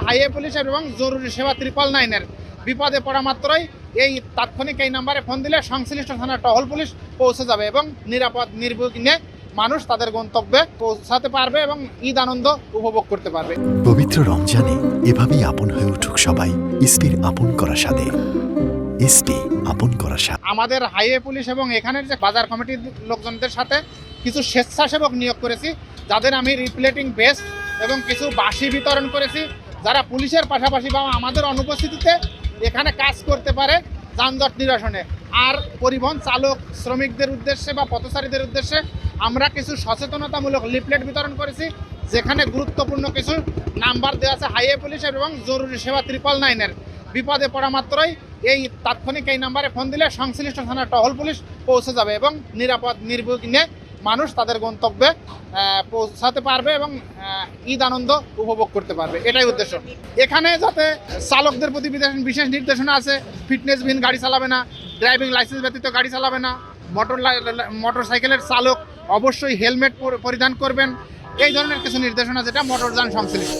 Highway পুলিশের এবং জরুরি সেবা 999-এর বিপদে পড়া মাত্রই এই তাৎক্ষণিক এই নাম্বারে ফোন দিলে সংশ্লিষ্ট থানার টহল পুলিশ পৌঁছে যাবে এবং নিরাপদ নির্বিঘ্নে মানুষ তাদের গন্তব্যে পৌঁছাতে পারবে এবং ঈদ আনন্দ উপভোগ করতে পারবে। পবিত্র রমজানে এভাবেই আপন হয়ে উঠুক সবাই ইসপির আপন করা স্বাদে। ইসপি আপন করা স্বাদ। আমাদের হাইওয়ে পুলিশ এবং এখানের যে বাজার কমিটির লোকজনদের সাথে কিছু স্বেচ্ছাসেবক নিয়োগ করেছি, যাদের আমি রিপ্লেটিং বেস্ট এবং কিছু বাঁশি বিতরণ করেছি, যারা পুলিশের পাশাপাশি বা আমাদের অনুপস্থিতিতে এখানে কাজ করতে পারে যানজট নিরসনে। আর পরিবহন চালক শ্রমিকদের উদ্দেশ্যে বা পথচারীদের উদ্দেশ্যে আমরা কিছু সচেতনতামূলক লিফলেট বিতরণ করেছি, যেখানে গুরুত্বপূর্ণ কিছু নাম্বার দেওয়া আছে হাইওয়ে পুলিশের এবং জরুরি সেবা 999-এর বিপদে পড়া মাত্রই এই তাৎক্ষণিক এই নাম্বারে ফোন দিলে সংশ্লিষ্ট থানার টহল পুলিশ পৌঁছে যাবে এবং নিরাপদ নির্বিঘ্নে মানুষ তাদের গন্তব্যে পৌঁছাতে পারবে এবং ঈদ আনন্দ উপভোগ করতে পারবে, এটাই উদ্দেশ্য। এখানে যাতে চালকদের প্রতি বিশেষ নির্দেশনা আছে, ফিটনেসবিহীন গাড়ি চালাবে না, ড্রাইভিং লাইসেন্স ব্যতীত গাড়ি চালাবে না, মোটর সাইকেলের চালক অবশ্যই হেলমেট পরিধান করবেন, এই ধরনের কিছু নির্দেশনা যেটা মোটরযান সংশ্লিষ্ট।